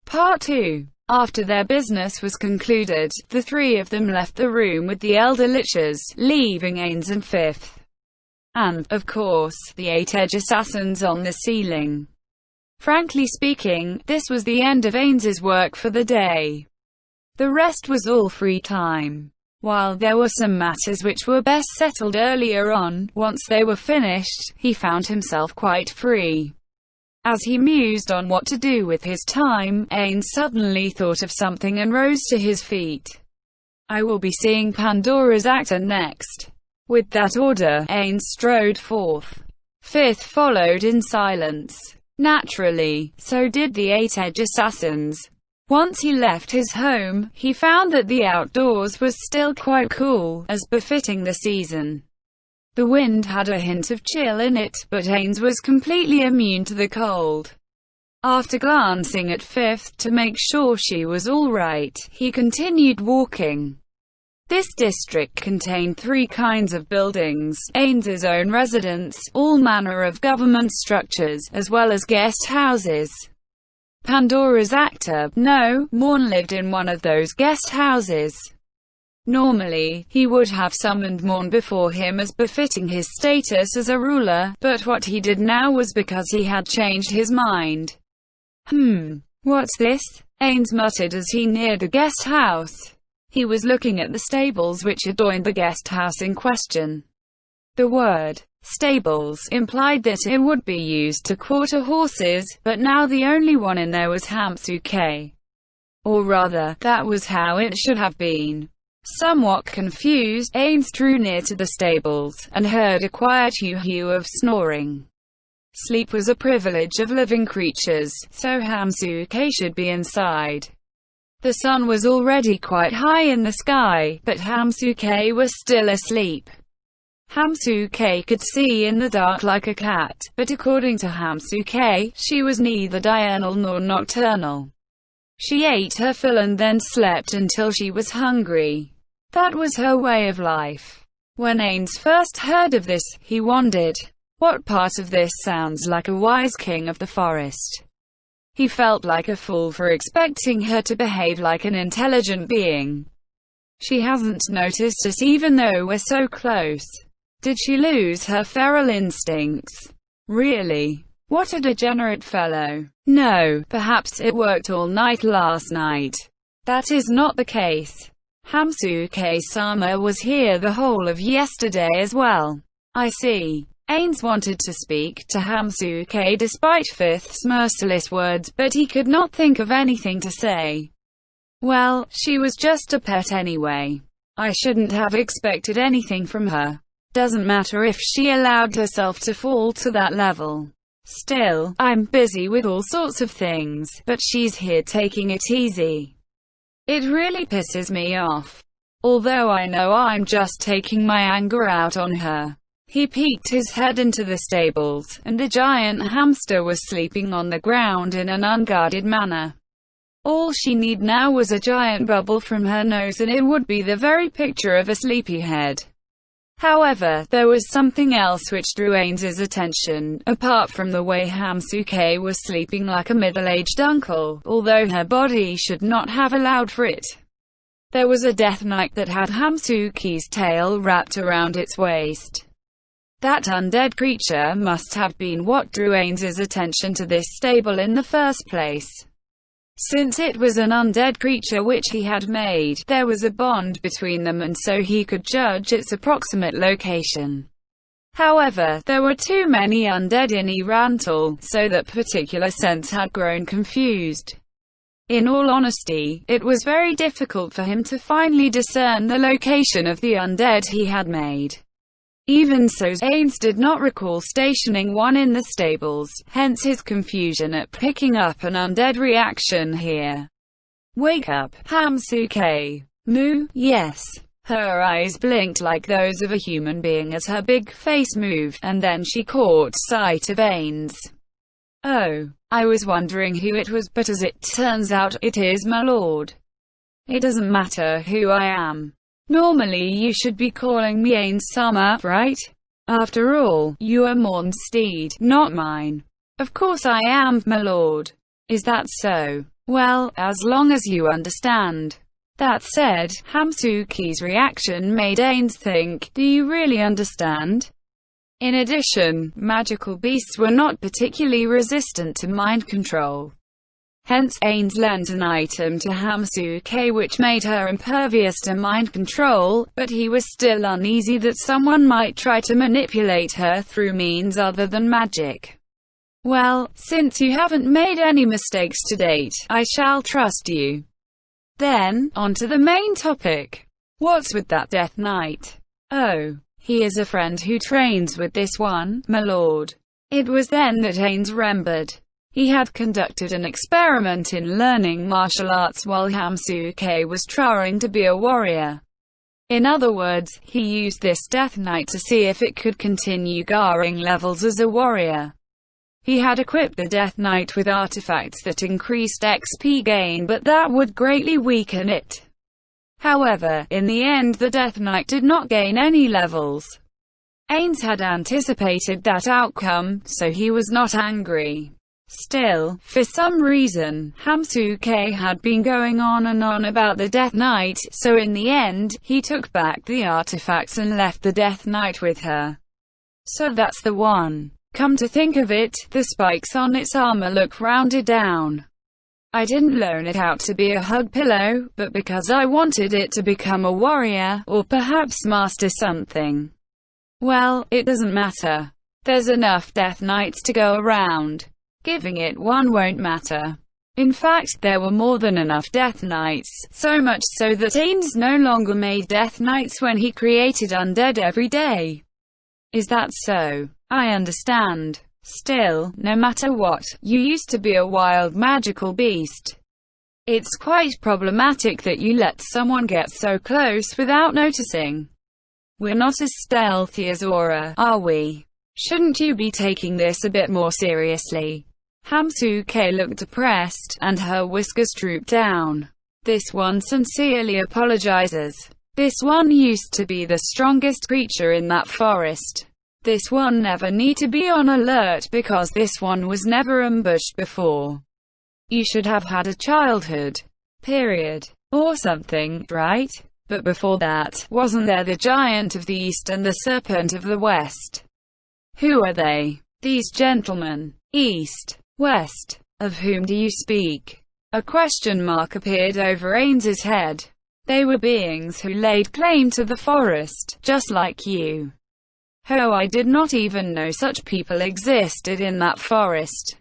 Part 2. After their business was concluded, the three of them left the room with the elder lichers, leaving Ains and Fifth. And, of course, the 8 edge assassins on the ceiling. Frankly speaking, this was the end of Ains's work for the day. The rest was all free time. While there were some matters which were best settled earlier on, once they were finished, he found himself quite free. As he mused on what to do with his time, Ains suddenly thought of something and rose to his feet. I will be seeing Pandora's actor next. With that order, Ains strode forth. Fifth followed in silence. Naturally, so did the 8 edge assassins. Once he left his home, he found that the outdoors was still quite cool, as befitting the season. The wind had a hint of chill in it, but Ains was completely immune to the cold. After glancing at Fifth to make sure she was all right, he continued walking. This district contained 3 kinds of buildings: Ains's own residence, all manner of government structures, as well as guest houses. Pandora's actor, no, Morn lived in one of those guest houses. Normally, he would have summoned Morn before him as befitting his status as a ruler, but what he did now was because he had changed his mind. What's this? Ains muttered as he neared the guest house. He was looking at the stables which adorned the guest house in question. The word stables implied that it would be used to quarter horses, but now the only one in there was Hamsuke. Or rather, that was how it should have been. Somewhat confused, Ains drew near to the stables, and heard a quiet hue of snoring. Sleep was a privilege of living creatures, so Hamsuke should be inside. The sun was already quite high in the sky, but Hamsuke was still asleep. Hamsuke could see in the dark like a cat, but according to Hamsuke, she was neither diurnal nor nocturnal. She ate her fill and then slept until she was hungry. That was her way of life. When Ains first heard of this, he wondered, what part of this sounds like a wise king of the forest? He felt like a fool for expecting her to behave like an intelligent being. She hasn't noticed us even though we're so close. Did she lose her feral instincts? Really? What a degenerate fellow. No, perhaps it worked all night last night. That is not the case. Hamsuke-sama was here the whole of yesterday as well. I see. Ains wanted to speak to Hamsuke despite Fifth's merciless words, but he could not think of anything to say. Well, she was just a pet anyway. I shouldn't have expected anything from her. Doesn't matter if she allowed herself to fall to that level. Still, I'm busy with all sorts of things, but she's here taking it easy. It really pisses me off. Although I know I'm just taking my anger out on her. He peeked his head into the stables, and the giant hamster was sleeping on the ground in an unguarded manner. All she needed now was a giant bubble from her nose and it would be the very picture of a sleepyhead. However, there was something else which drew Ains's attention, apart from the way Hamsuke was sleeping like a middle-aged uncle, although her body should not have allowed for it. There was a death knight that had Hamsuke's tail wrapped around its waist. That undead creature must have been what drew Ains's attention to this stable in the first place. Since it was an undead creature which he had made, there was a bond between them and so he could judge its approximate location. However, there were too many undead in Irantal, so that particular sense had grown confused. In all honesty, it was very difficult for him to finally discern the location of the undead he had made. Even so, Ains did not recall stationing one in the stables, hence his confusion at picking up an undead reaction here. Wake up, Hamsuke. Moo, yes. Her eyes blinked like those of a human being as her big face moved, and then she caught sight of Ains. Oh, I was wondering who it was, but as it turns out, it is my lord. It doesn't matter who I am. Normally you should be calling me Ains-sama, right? After all, you are Morn's steed, not mine. Of course I am, my lord. Is that so? Well, as long as you understand. That said, Hamsuke's reaction made Ains think, do you really understand? In addition, magical beasts were not particularly resistant to mind control. Hence, Ains lent an item to Hamsuke which made her impervious to mind control, but he was still uneasy that someone might try to manipulate her through means other than magic. Well, since you haven't made any mistakes to date, I shall trust you. Then, on to the main topic. What's with that Death Knight? Oh, he is a friend who trains with this one, my lord. It was then that Ains remembered. He had conducted an experiment in learning martial arts while Hamsuke was trying to be a warrior. In other words, he used this Death Knight to see if it could continue garring levels as a warrior. He had equipped the Death Knight with artifacts that increased XP gain, but that would greatly weaken it. However, in the end the Death Knight did not gain any levels. Ains had anticipated that outcome, so he was not angry. Still, for some reason, Hamsuke had been going on and on about the Death Knight, so in the end, he took back the artifacts and left the Death Knight with her. So that's the one. Come to think of it, the spikes on its armor look rounded down. I didn't loan it out to be a hug pillow, but because I wanted it to become a warrior, or perhaps master something. Well, it doesn't matter. There's enough Death Knights to go around. Giving it one won't matter. In fact, there were more than enough Death Knights, so much so that Ains no longer made Death Knights when he created undead every day. Is that so? I understand. Still, no matter what, you used to be a wild magical beast. It's quite problematic that you let someone get so close without noticing. We're not as stealthy as Aura, are we? Shouldn't you be taking this a bit more seriously? Hamsuke looked depressed, and her whiskers drooped down. This one sincerely apologizes. This one used to be the strongest creature in that forest. This one never need to be on alert because this one was never ambushed before. You should have had a childhood. Period. Or something, right? But before that, wasn't there the Giant of the East and the Serpent of the West? Who are they? These gentlemen. East. West. Of whom do you speak? A question mark appeared over Ains's head. They were beings who laid claim to the forest, just like you. Oh, I did not even know such people existed in that forest.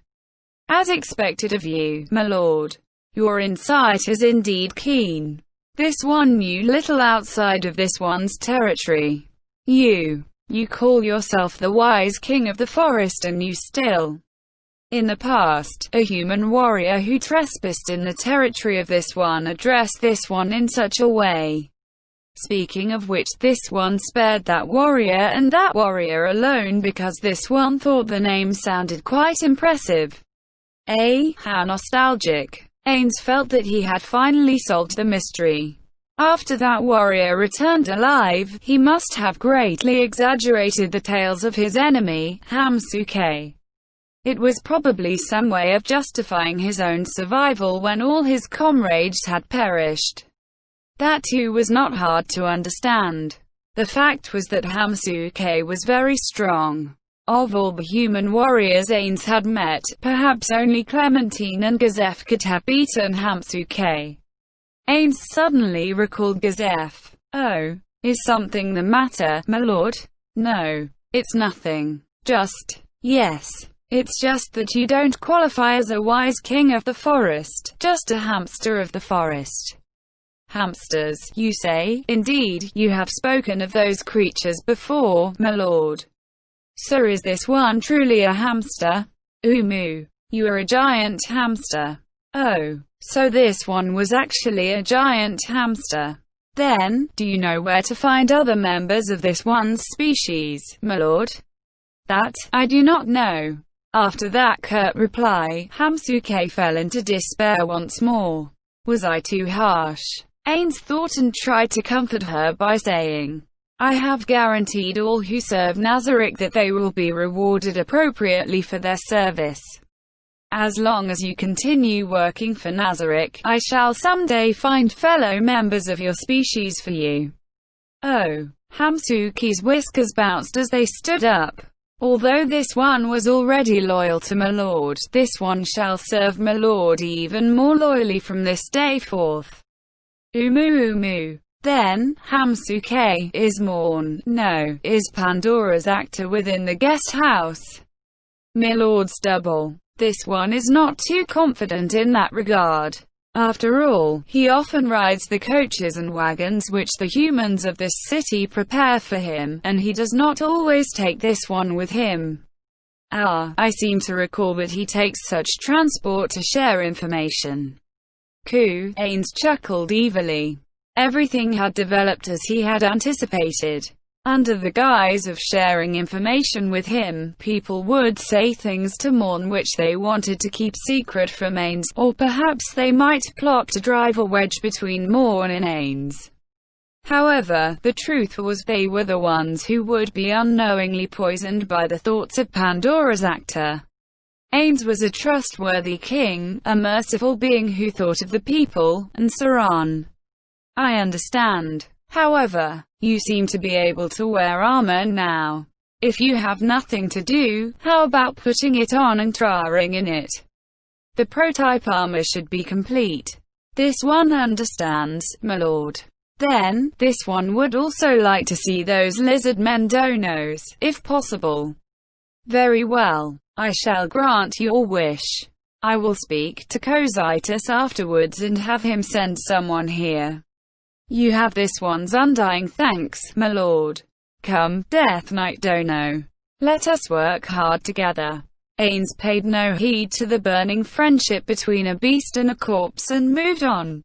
As expected of you, my lord. Your insight is indeed keen. This one knew little outside of this one's territory. You call yourself the wise king of the forest, and you still. In the past, a human warrior who trespassed in the territory of this one addressed this one in such a way. Speaking of which, this one spared that warrior and that warrior alone because this one thought the name sounded quite impressive. How nostalgic. Ains felt that he had finally solved the mystery. After that warrior returned alive, he must have greatly exaggerated the tales of his enemy, Hamsuke. It was probably some way of justifying his own survival when all his comrades had perished. That too was not hard to understand. The fact was that Hamsuke was very strong. Of all the human warriors Ains had met, perhaps only Clementine and Gazef could have beaten Hamsuke. Ains suddenly recalled Gazef. Oh, is something the matter, my lord? No, it's nothing. Yes. It's just that you don't qualify as a wise king of the forest, just a hamster of the forest. Hamsters, you say? Indeed, you have spoken of those creatures before, my lord. So is this one truly a hamster? Umu, you are a giant hamster. Oh, so this one was actually a giant hamster. Then, do you know where to find other members of this one's species, my lord? That, I do not know. After that curt reply, Hamsuke fell into despair once more. Was I too harsh? Ains thought and tried to comfort her by saying, I have guaranteed all who serve Nazarick that they will be rewarded appropriately for their service. As long as you continue working for Nazarick, I shall someday find fellow members of your species for you. Oh. Hamsuki's whiskers bounced as they stood up. Although this one was already loyal to my lord, this one shall serve my lord even more loyally from this day forth. Umu. Then, Hamsuke, is Morn, no, is Pandora's actor within the guest house. My lord's double. This one is not too confident in that regard. After all, he often rides the coaches and wagons which the humans of this city prepare for him, and he does not always take this one with him. Ah, I seem to recall that he takes such transport to share information. Ains chuckled evilly. Everything had developed as he had anticipated. Under the guise of sharing information with him, people would say things to Morn which they wanted to keep secret from Ains, or perhaps they might plot to drive a wedge between Morn and Ains. However, the truth was they were the ones who would be unknowingly poisoned by the thoughts of Pandora's actor. Ains was a trustworthy king, a merciful being who thought of the people, and so on. I understand. However, you seem to be able to wear armor now. If you have nothing to do, how about putting it on and trying in it? The prototype armor should be complete. This one understands, my lord. Then, this one would also like to see those lizard men donos, if possible. Very well. I shall grant your wish. I will speak to Cositus afterwards and have him send someone here. You have this one's undying thanks, my lord. Come, Death Knight Dono. Let us work hard together. Ains paid no heed to the burning friendship between a beast and a corpse and moved on.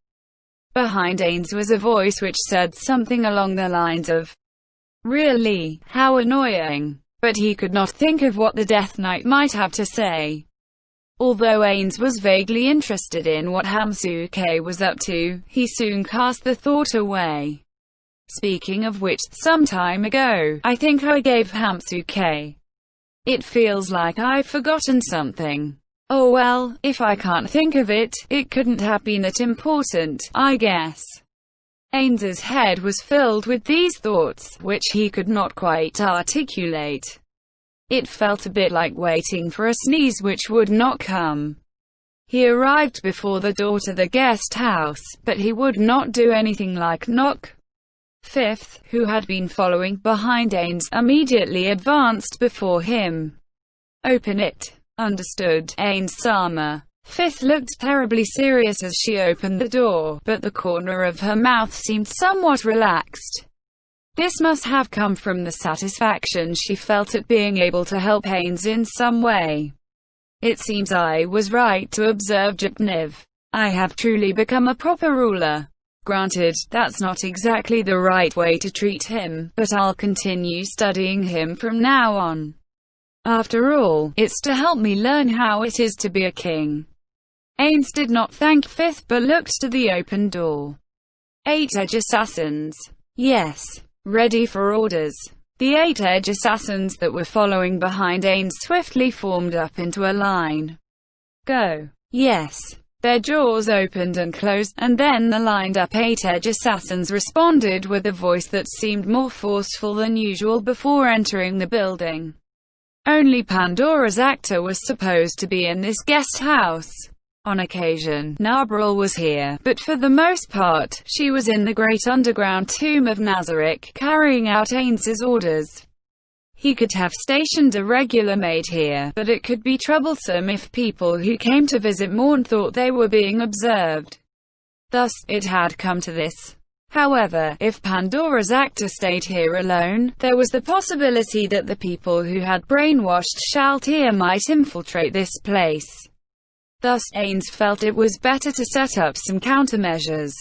Behind Ains was a voice which said something along the lines of, "Really, how annoying." But he could not think of what the Death Knight might have to say. Although Ains was vaguely interested in what Hamsuke was up to, he soon cast the thought away. Speaking of which, some time ago, I think I gave Hamsuke. It feels like I've forgotten something. Oh well, if I can't think of it, it couldn't have been that important, I guess. Ains's head was filled with these thoughts, which he could not quite articulate. It felt a bit like waiting for a sneeze which would not come. He arrived before the door to the guest house, but he would not do anything like knock. Fifth, who had been following behind Ains, immediately advanced before him. Open it. Understood, Ains-sama. Fifth looked terribly serious as she opened the door, but the corner of her mouth seemed somewhat relaxed. This must have come from the satisfaction she felt at being able to help Ains in some way. It seems I was right to observe Jepniv. I have truly become a proper ruler. Granted, that's not exactly the right way to treat him, but I'll continue studying him from now on. After all, it's to help me learn how it is to be a king. Ains did not thank Fifth but looked to the open door. 8 edge assassins. Yes. Ready for orders. The 8 edge assassins that were following behind Ains swiftly formed up into a line. Go. Yes. Their jaws opened and closed, and then the lined-up 8 edge assassins responded with a voice that seemed more forceful than usual before entering the building. Only Pandora's actor was supposed to be in this guest house. On occasion, Nabril was here, but for the most part, she was in the great underground tomb of Nazarick, carrying out Ains's orders. He could have stationed a regular maid here, but it could be troublesome if people who came to visit Morn thought they were being observed. Thus, it had come to this. However, if Pandora's actor stayed here alone, there was the possibility that the people who had brainwashed Shaltir might infiltrate this place. Thus, Ains felt it was better to set up some countermeasures.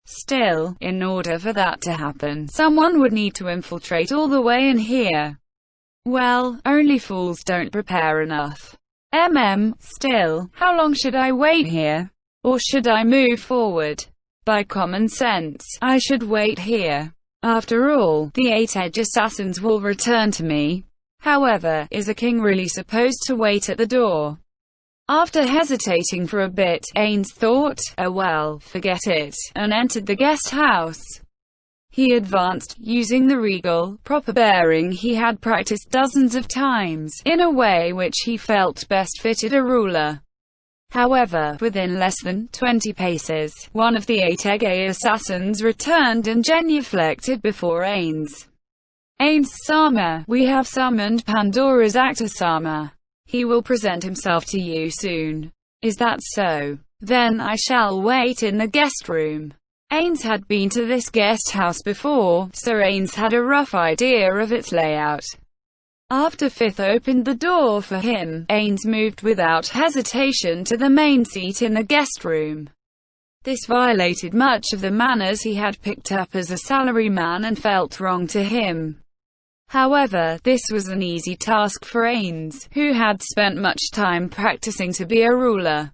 Still, in order for that to happen, someone would need to infiltrate all the way in here. Well, only fools don't prepare enough. Still, how long should I wait here? Or should I move forward? By common sense, I should wait here. After all, the 8 edge assassins will return to me. However, is a king really supposed to wait at the door? After hesitating for a bit, Ains thought, "Oh well, forget it," and entered the guest house. He advanced, using the regal, proper bearing he had practiced dozens of times, in a way which he felt best fitted a ruler. However, within less than 20 paces, one of the 8 Ege assassins returned and genuflected before Ains. "Ains-sama, we have summoned Pandora's actor-sama. He will present himself to you soon." "Is that so? Then I shall wait in the guest room." Ains had been to this guest house before, so Ains had a rough idea of its layout. After Fifth opened the door for him, Ains moved without hesitation to the main seat in the guest room. This violated much of the manners he had picked up as a salaryman and felt wrong to him. However, this was an easy task for Ains, who had spent much time practicing to be a ruler.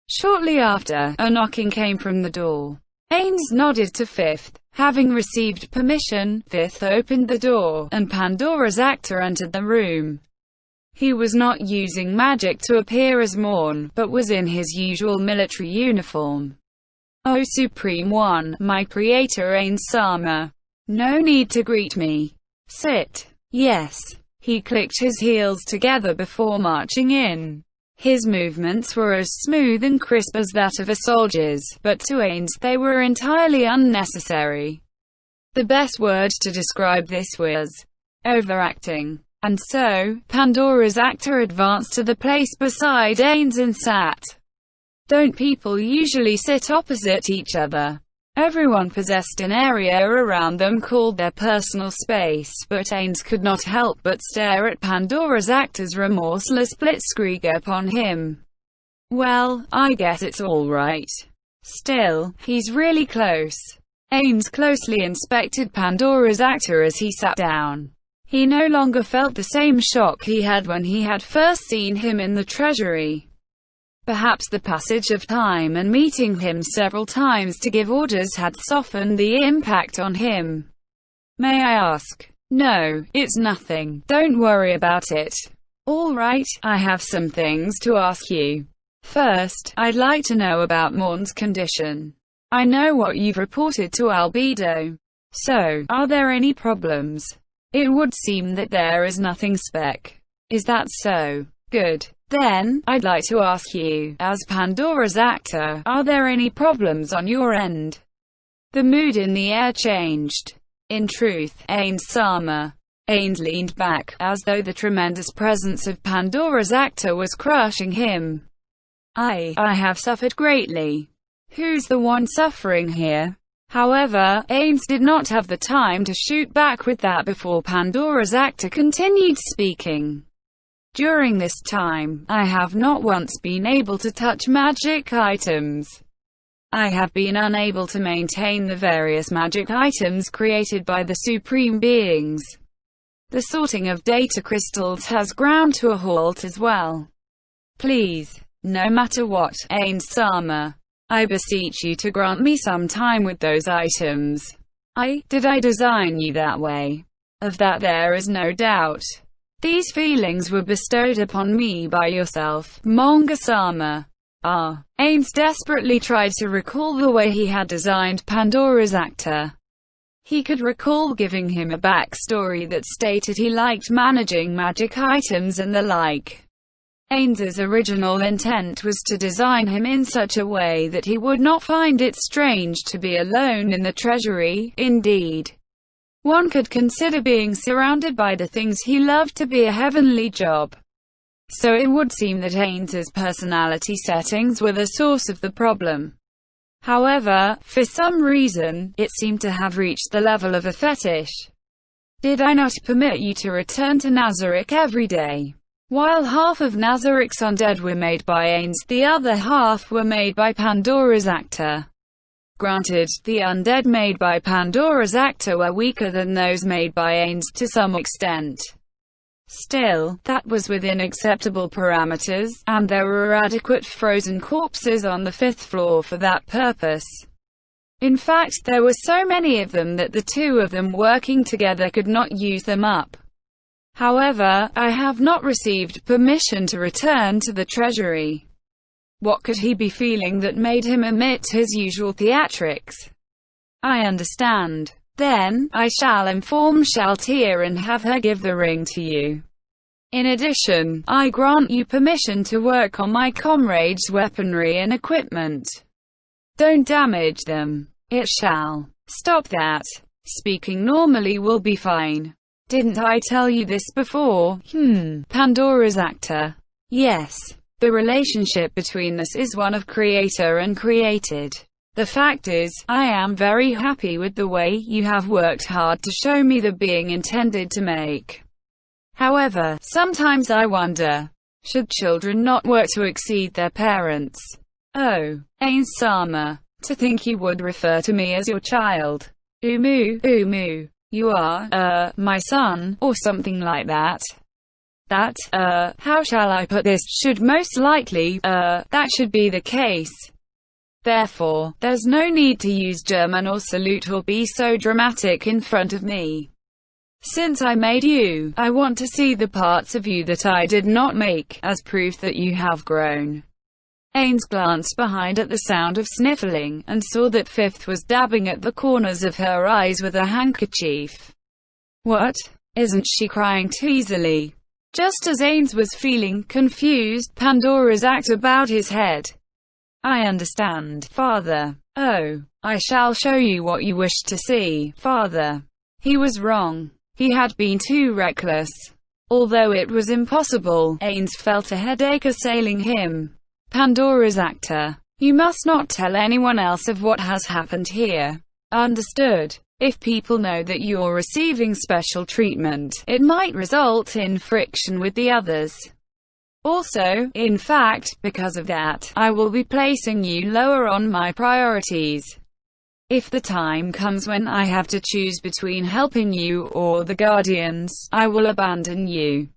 Shortly after, a knocking came from the door. Ains nodded to Fifth. Having received permission, Fifth opened the door, and Pandora's actor entered the room. He was not using magic to appear as Morn, but was in his usual military uniform. "Oh Supreme One, my creator Ains-sama. No need to greet me. Sit." "Yes." He clicked his heels together before marching in. His movements were as smooth and crisp as that of a soldier's, but to Ains, they were entirely unnecessary. The best word to describe this was overacting. And so, Pandora's actor advanced to the place beside Ains and sat. Don't people usually sit opposite each other? Everyone possessed an area around them called their personal space, but Ains could not help but stare at Pandora's actor's remorseless blitzkrieg upon him. "Well, I guess it's all right. Still, he's really close." Ains closely inspected Pandora's actor as he sat down. He no longer felt the same shock he had when he had first seen him in the treasury. Perhaps the passage of time and meeting him several times to give orders had softened the impact on him. "May I ask?" "No, it's nothing. Don't worry about it." "All right, I have some things to ask you. First, I'd like to know about Morn's condition. I know what you've reported to Albedo. So, are there any problems?" "It would seem that there is nothing spec." "Is that so? Good. Then, I'd like to ask you, as Pandora's actor, are there any problems on your end?" The mood in the air changed. "In truth, Ains-sama." Ains leaned back, as though the tremendous presence of Pandora's actor was crushing him. I have suffered greatly." "Who's the one suffering here?" However, Ains did not have the time to shoot back with that before Pandora's actor continued speaking. "During this time, I have not once been able to touch magic items. I have been unable to maintain the various magic items created by the Supreme Beings. The sorting of data crystals has ground to a halt as well. Please, no matter what, Ains-sama, I beseech you to grant me some time with those items. Did I design you that way? Of that there is no doubt. These feelings were bestowed upon me by yourself, Manga-sama." Ains desperately tried to recall the way he had designed Pandora's actor. He could recall giving him a backstory that stated he liked managing magic items and the like. Ains's original intent was to design him in such a way that he would not find it strange to be alone in the treasury. Indeed, one could consider being surrounded by the things he loved to be a heavenly job. So it would seem that Ains's personality settings were the source of the problem. However, for some reason, it seemed to have reached the level of a fetish. "Did I not permit you to return to Nazarick every day? While half of Nazarick's undead were made by Ains, the other half were made by Pandora's actor. Granted, the undead made by Pandora's actor were weaker than those made by Ains to some extent. Still, that was within acceptable parameters, and there were adequate frozen corpses on the 5th floor for that purpose. In fact, there were so many of them that the two of them working together could not use them up. However, I have not received permission to return to the treasury. What could he be feeling that made him omit his usual theatrics? I understand. Then, I shall inform Shaltir and have her give the ring to you. In addition, I grant you permission to work on my comrades' weaponry and equipment. Don't damage them. It shall. Stop that. Speaking normally will be fine. Didn't I tell you this before? Pandora's actor. Yes. The relationship between us is one of creator and created. The fact is, I am very happy with the way you have worked hard to show me the being intended to make. However, sometimes I wonder, should children not work to exceed their parents? Oh, Ains-sama, to think you would refer to me as your child. Umu, you are, my son, or something like that. That, how shall I put this, should most likely, that should be the case. Therefore, there's no need to use German or salute or be so dramatic in front of me. Since I made you, I want to see the parts of you that I did not make, as proof that you have grown. Ains glanced behind at the sound of sniffling, and saw that Fifth was dabbing at the corners of her eyes with a handkerchief. What? Isn't she crying too easily? Just as Ains was feeling confused, Pandora's actor bowed his head. I understand, Father. Oh, I shall show you what you wish to see, Father. He was wrong. He had been too reckless. Although it was impossible, Ains felt a headache assailing him. Pandora's actor. You must not tell anyone else of what has happened here. Understood? If people know that you're receiving special treatment, it might result in friction with the others. Also, in fact, because of that, I will be placing you lower on my priorities. If the time comes when I have to choose between helping you or the Guardians, I will abandon you.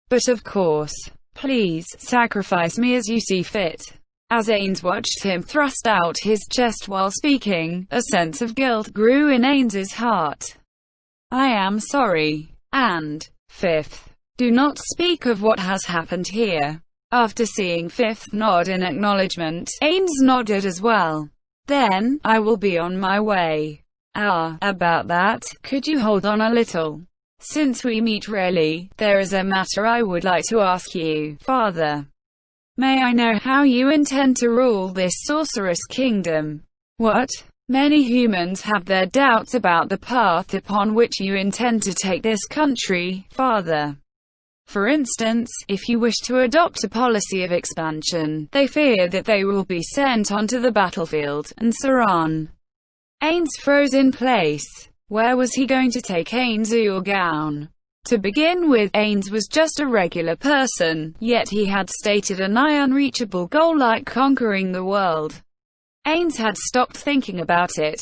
But of course, please, sacrifice me as you see fit. As Ains watched him thrust out his chest while speaking, a sense of guilt grew in Ains's heart. I am sorry. And, Fifth, do not speak of what has happened here. After seeing Fifth nod in acknowledgement, Ains nodded as well. Then, I will be on my way. About that, could you hold on a little? Since we meet rarely, there is a matter I would like to ask you, Father. May I know how you intend to rule this sorceress kingdom? What? Many humans have their doubts about the path upon which you intend to take this country, Father. For instance, if you wish to adopt a policy of expansion, they fear that they will be sent onto the battlefield, and so on. Ains froze in place. Where was he going to take Ains or Gown? To begin with, Ains was just a regular person, yet he had stated a nigh unreachable goal like conquering the world. Ains had stopped thinking about it.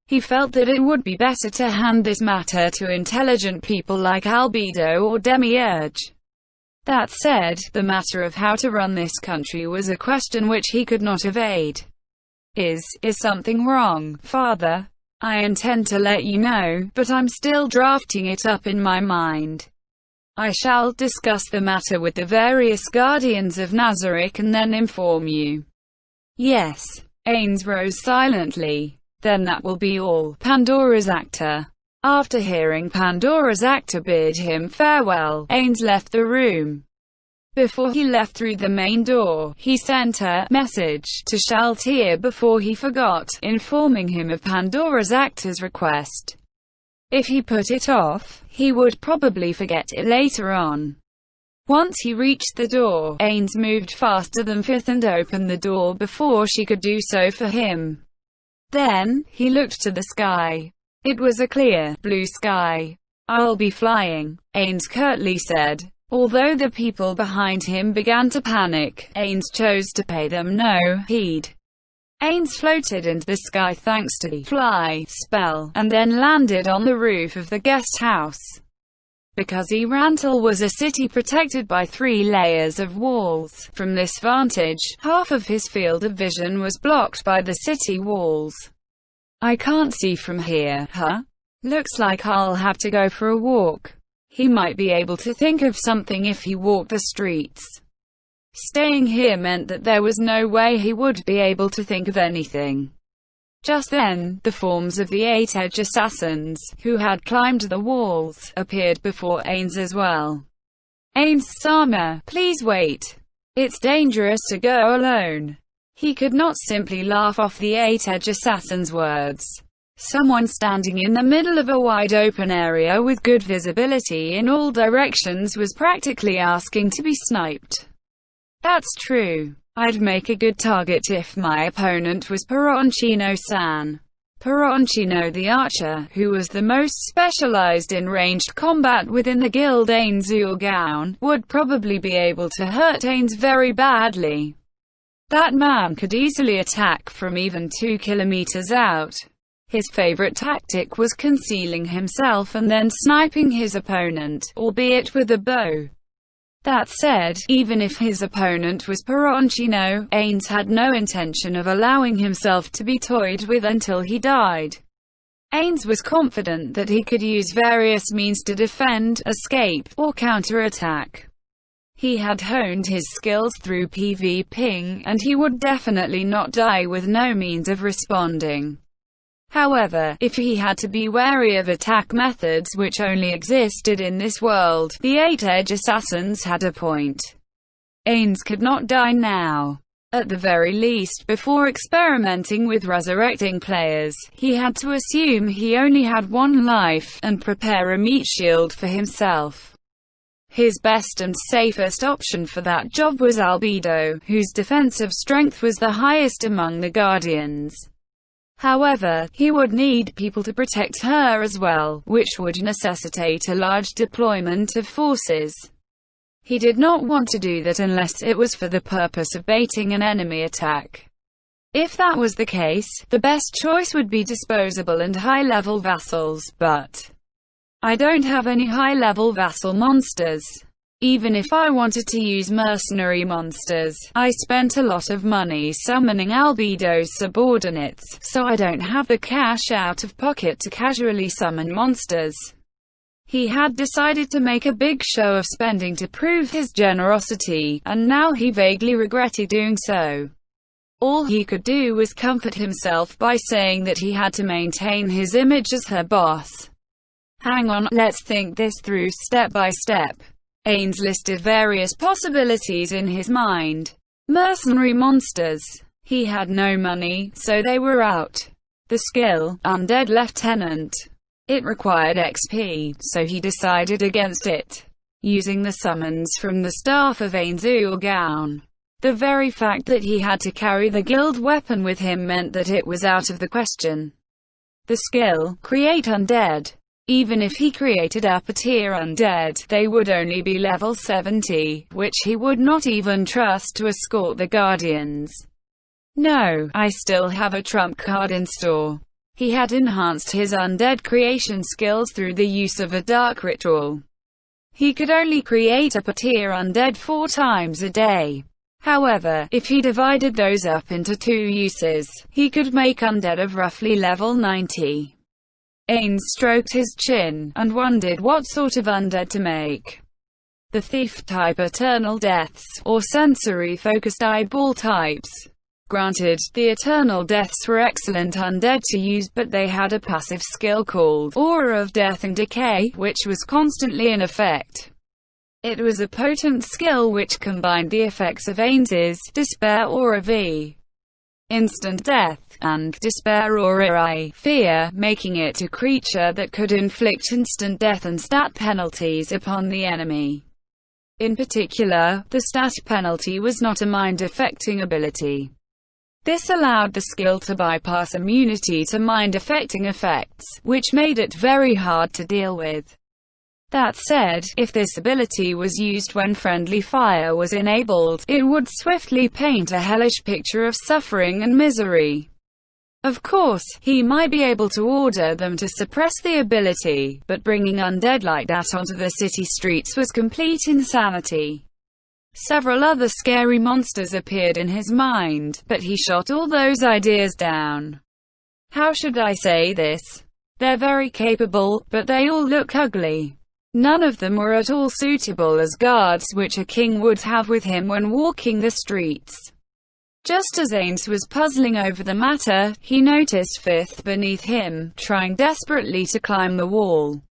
He felt that it would be better to hand this matter to intelligent people like Albedo or Demiurge. That said, the matter of how to run this country was a question which he could not evade. Is something wrong, Father? I intend to let you know, but I'm still drafting it up in my mind. I shall discuss the matter with the various guardians of Nazarick and then inform you. Yes. Ains rose silently. Then that will be all, Pandora's actor. After hearing Pandora's actor bid him farewell, Ains left the room. Before he left through the main door, he sent a message to Shaltir before he forgot, informing him of Pandora's actor's request. If he put it off, he would probably forget it later on. Once he reached the door, Ains moved faster than Fifth and opened the door before she could do so for him. Then, he looked to the sky. It was a clear, blue sky. I'll be flying, Ains curtly said. Although the people behind him began to panic, Ains chose to pay them no heed. Ains floated into the sky thanks to the fly spell, and then landed on the roof of the guest house. Because Erantal was a city protected by 3 layers of walls, from this vantage, half of his field of vision was blocked by the city walls. I can't see from here, huh? Looks like I'll have to go for a walk. He might be able to think of something if he walked the streets. Staying here meant that there was no way he would be able to think of anything. Just then, the forms of the 8 edge assassins, who had climbed the walls, appeared before Ains as well. Ains-sama, please wait. It's dangerous to go alone. He could not simply laugh off the 8 edge assassin's words. Someone standing in the middle of a wide-open area with good visibility in all directions was practically asking to be sniped. That's true. I'd make a good target if my opponent was Peroncino-san. Peroncino the archer, who was the most specialized in ranged combat within the guild Ains-Ulgaon, would probably be able to hurt Ains very badly. That man could easily attack from even 2 kilometers out. His favorite tactic was concealing himself and then sniping his opponent, albeit with a bow. That said, even if his opponent was Peroncino, Ains had no intention of allowing himself to be toyed with until he died. Ains was confident that he could use various means to defend, escape, or counterattack. He had honed his skills through PvPing, and he would definitely not die with no means of responding. However, if he had to be wary of attack methods which only existed in this world, the 8 edge assassins had a point. Ains could not die now. At the very least, before experimenting with resurrecting players, he had to assume he only had one life, and prepare a meat shield for himself. His best and safest option for that job was Albedo, whose defensive strength was the highest among the Guardians. However, he would need people to protect her as well, which would necessitate a large deployment of forces. He did not want to do that unless it was for the purpose of baiting an enemy attack. If that was the case, the best choice would be disposable and high-level vassals, but I don't have any high-level vassal monsters. Even if I wanted to use mercenary monsters, I spent a lot of money summoning Albedo's subordinates, so I don't have the cash out of pocket to casually summon monsters. He had decided to make a big show of spending to prove his generosity, and now he vaguely regretted doing so. All he could do was comfort himself by saying that he had to maintain his image as her boss. Hang on, let's think this through step by step. Ains listed various possibilities in his mind. Mercenary monsters. He had no money, so they were out. The skill, Undead Lieutenant. It required XP, so he decided against it. Using the summons from the staff of Ains-Ulgaon. The very fact that he had to carry the guild weapon with him meant that it was out of the question. The skill, Create Undead. Even if he created upper-tier undead, they would only be level 70, which he would not even trust to escort the Guardians. No, I still have a trump card in store. He had enhanced his undead creation skills through the use of a dark ritual. He could only create upper-tier undead 4 times a day. However, if he divided those up into 2 uses, he could make undead of roughly level 90. Ains stroked his chin, and wondered what sort of undead to make. The thief-type eternal deaths, or sensory-focused eyeball types. Granted, the eternal deaths were excellent undead to use, but they had a passive skill called Aura of Death and Decay, which was constantly in effect. It was a potent skill which combined the effects of Ains's Despair Aura V. Instant Death, and Despair Aura I, Fear, making it a creature that could inflict instant death and stat penalties upon the enemy. In particular, the stat penalty was not a mind-affecting ability. This allowed the skill to bypass immunity to mind-affecting effects, which made it very hard to deal with. That said, if this ability was used when friendly fire was enabled, it would swiftly paint a hellish picture of suffering and misery. Of course, he might be able to order them to suppress the ability, but bringing undead like that onto the city streets was complete insanity. Several other scary monsters appeared in his mind, but he shot all those ideas down. How should I say this? They're very capable, but they all look ugly. None of them were at all suitable as guards which a king would have with him when walking the streets. Just as Ains was puzzling over the matter, he noticed Fifth beneath him, trying desperately to climb the wall.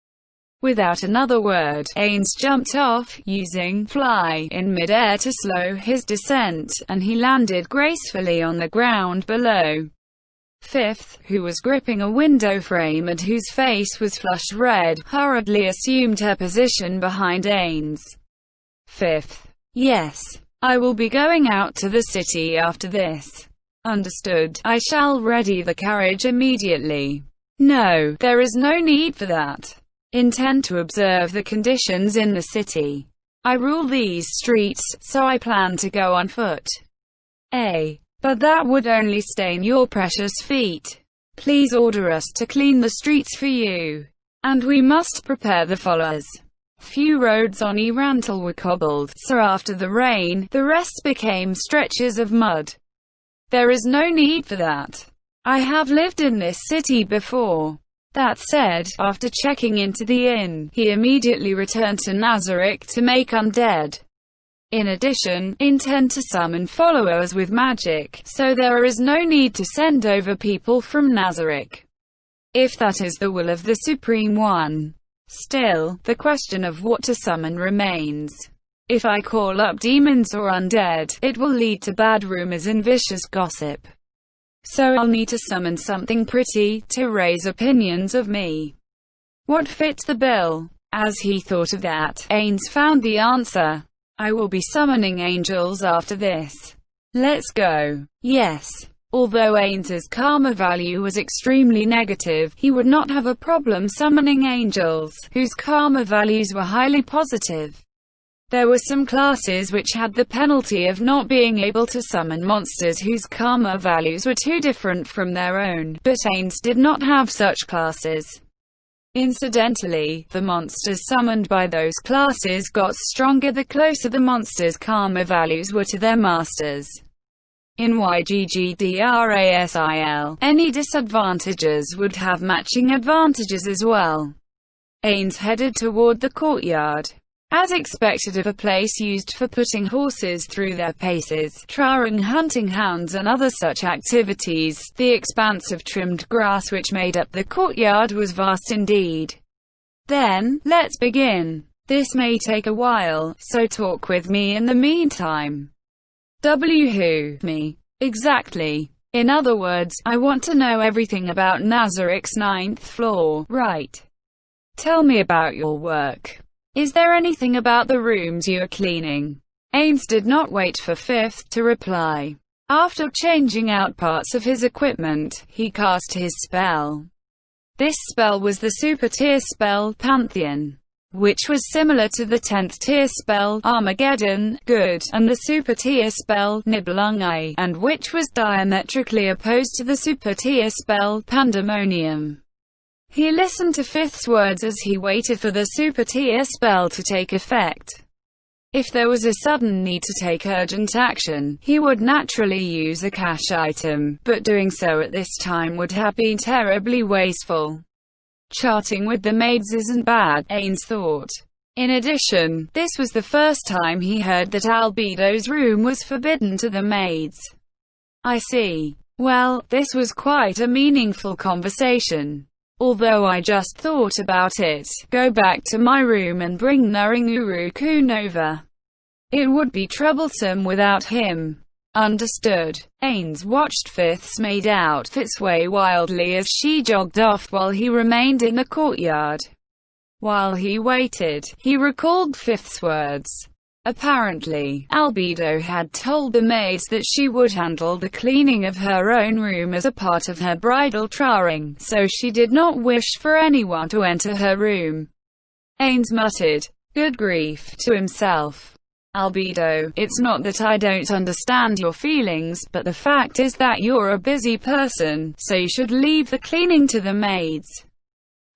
Without another word, Ains jumped off, using fly in mid-air to slow his descent, and he landed gracefully on the ground below. Fifth, who was gripping a window frame and whose face was flushed red, hurriedly assumed her position behind Ains. Fifth. Yes. I will be going out to the city after this. Understood. I shall ready the carriage immediately. No, there is no need for that. Intend to observe the conditions in the city. I rule these streets, so I plan to go on foot. But that would only stain your precious feet. Please order us to clean the streets for you. And we must prepare the followers. Few roads on Irantal were cobbled, so after the rain, the rest became stretches of mud. There is no need for that. I have lived in this city before. That said, after checking into the inn, he immediately returned to Nazarick to make undead. In addition, intend to summon followers with magic, so there is no need to send over people from Nazarick. If that is the will of the Supreme One. Still, the question of what to summon remains. If I call up demons or undead, it will lead to bad rumors and vicious gossip. So I'll need to summon something pretty, to raise opinions of me. What fits the bill? As he thought of that, Ains found the answer. I will be summoning angels after this. Let's go. Yes. Although Ains's karma value was extremely negative, he would not have a problem summoning angels, whose karma values were highly positive. There were some classes which had the penalty of not being able to summon monsters whose karma values were too different from their own, but Ains did not have such classes. Incidentally, the monsters summoned by those classes got stronger the closer the monsters' karma values were to their masters. In YGGDRASIL, any disadvantages would have matching advantages as well. Ains headed toward the courtyard. As expected of a place used for putting horses through their paces, trailing hunting hounds and other such activities, the expanse of trimmed grass which made up the courtyard was vast indeed. Then, let's begin. This may take a while, so talk with me in the meantime. Who? Me. Exactly. In other words, I want to know everything about Nazarick's 9th floor, right? Tell me about your work. Is there anything about the rooms you are cleaning? Ains did not wait for Fifth to reply. After changing out parts of his equipment, he cast his spell. This spell was the super tier spell, Pantheon, which was similar to the 10th tier spell, Armageddon, Good, and the super tier spell, Nibelunge, and which was diametrically opposed to the super tier spell, Pandemonium. He listened to Fifth's words as he waited for the super tier spell to take effect. If there was a sudden need to take urgent action, he would naturally use a cash item, but doing so at this time would have been terribly wasteful. Charting with the maids isn't bad, Ains thought. In addition, this was the first time he heard that Albedo's room was forbidden to the maids. I see. Well, this was quite a meaningful conversation. Although I just thought about it, go back to my room and bring Naringuru-kun over. It would be troublesome without him. Understood. Ains watched Fifth's maid outfit sway wildly as she jogged off while he remained in the courtyard. While he waited, he recalled Fifth's words. Apparently, Albedo had told the maids that she would handle the cleaning of her own room as a part of her bridal training, so she did not wish for anyone to enter her room. Ains muttered, "Good grief," to himself. Albedo, it's not that I don't understand your feelings, but the fact is that you're a busy person, so you should leave the cleaning to the maids.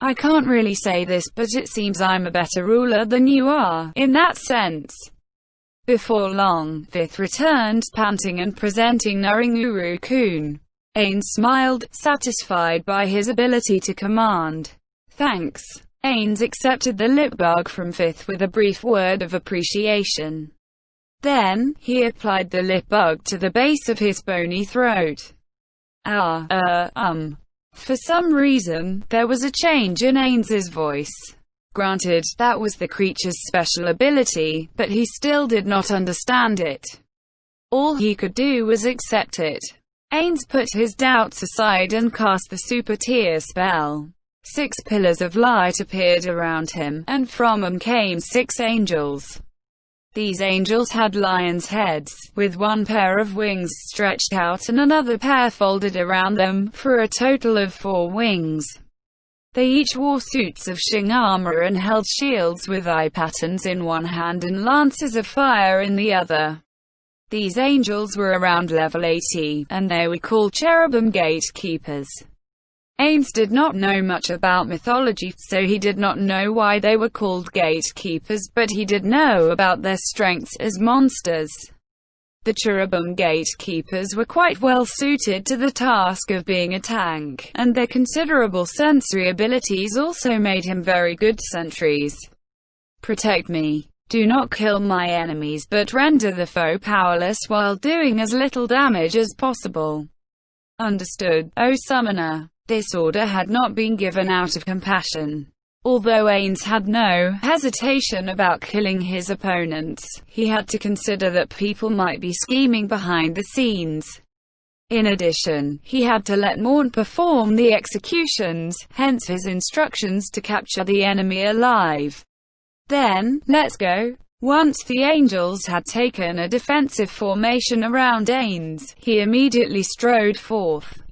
I can't really say this, but it seems I'm a better ruler than you are, in that sense. Before long, Fifth returned, panting and presenting Naringuru-kun. Ains smiled, satisfied by his ability to command. Thanks. Ains accepted the lip bug from Fifth with a brief word of appreciation. Then, he applied the lip bug to the base of his bony throat. For some reason, there was a change in Ains's voice. Granted, that was the creature's special ability, but he still did not understand it. All he could do was accept it. Ains put his doubts aside and cast the super tier spell. 6 pillars of light appeared around him, and from them came 6 angels. These angels had lions' heads, with one pair of wings stretched out and another pair folded around them, for a total of 4 wings. They each wore suits of Shing armor and held shields with eye patterns in one hand and lances of fire in the other. These angels were around level 80, and they were called cherubim gatekeepers. Ains did not know much about mythology, so he did not know why they were called gatekeepers, but he did know about their strengths as monsters. The cherubim gatekeepers were quite well suited to the task of being a tank, and their considerable sensory abilities also made him very good sentries. Protect me. Do not kill my enemies, but render the foe powerless while doing as little damage as possible. Understood, O summoner. This order had not been given out of compassion. Although Ains had no hesitation about killing his opponents, he had to consider that people might be scheming behind the scenes. In addition, he had to let Morn perform the executions, hence his instructions to capture the enemy alive. Then, let's go. Once the angels had taken a defensive formation around Ains, he immediately strode forth.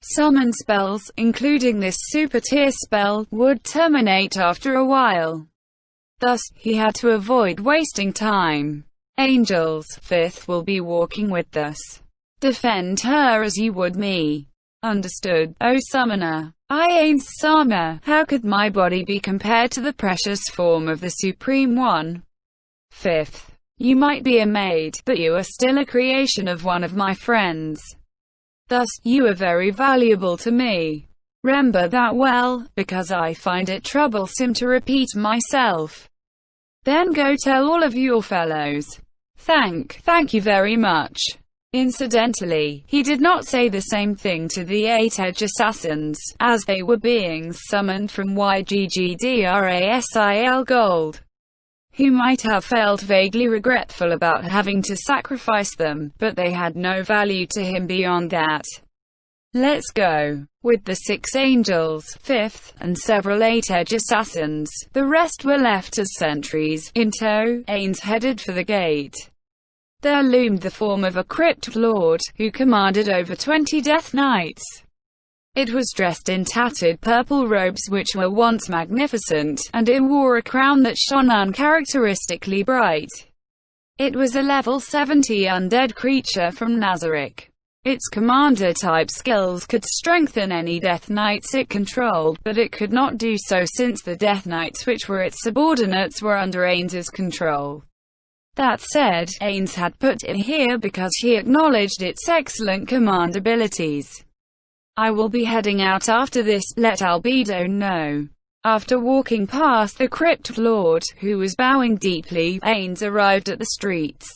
Summon spells, including this super tier spell, would terminate after a while. Thus, he had to avoid wasting time. Angels, Fifth will be walking with us. Defend her as you would me. Understood, O summoner. Ains Sama, how could my body be compared to the precious form of the Supreme One? Fifth, you might be a maid, but you are still a creation of one of my friends. Thus, you are very valuable to me. Remember that well, because I find it troublesome to repeat myself. Then go tell all of your fellows. Thank you very much. Incidentally, he did not say the same thing to the 8 Edge Assassins, as they were beings summoned from YGGDRASIL Gold, who might have felt vaguely regretful about having to sacrifice them, but they had no value to him beyond that. Let's go. With the 6 angels, Fifth, and several 8 Edge Assassins, the rest were left as sentries. In tow, Ains headed for the gate. There loomed the form of a crypt lord, who commanded over 20 Death Knights. It was dressed in tattered purple robes which were once magnificent, and it wore a crown that shone uncharacteristically bright. It was a level 70 undead creature from Nazarick. Its commander-type skills could strengthen any Death Knights it controlled, but it could not do so since the Death Knights which were its subordinates were under Ains's control. That said, Ains had put it here because he acknowledged its excellent command abilities. I will be heading out after this, let Albedo know. After walking past the crypt lord, who was bowing deeply, Ains arrived at the streets.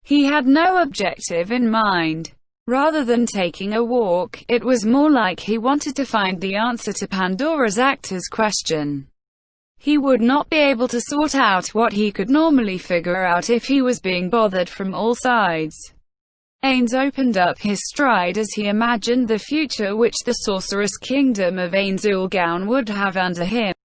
He had no objective in mind. Rather than taking a walk, it was more like he wanted to find the answer to Pandora's actor's question. He would not be able to sort out what he could normally figure out if he was being bothered from all sides. Ains opened up his stride as he imagined the future which the sorceress kingdom of Ains Ulgaun would have under him.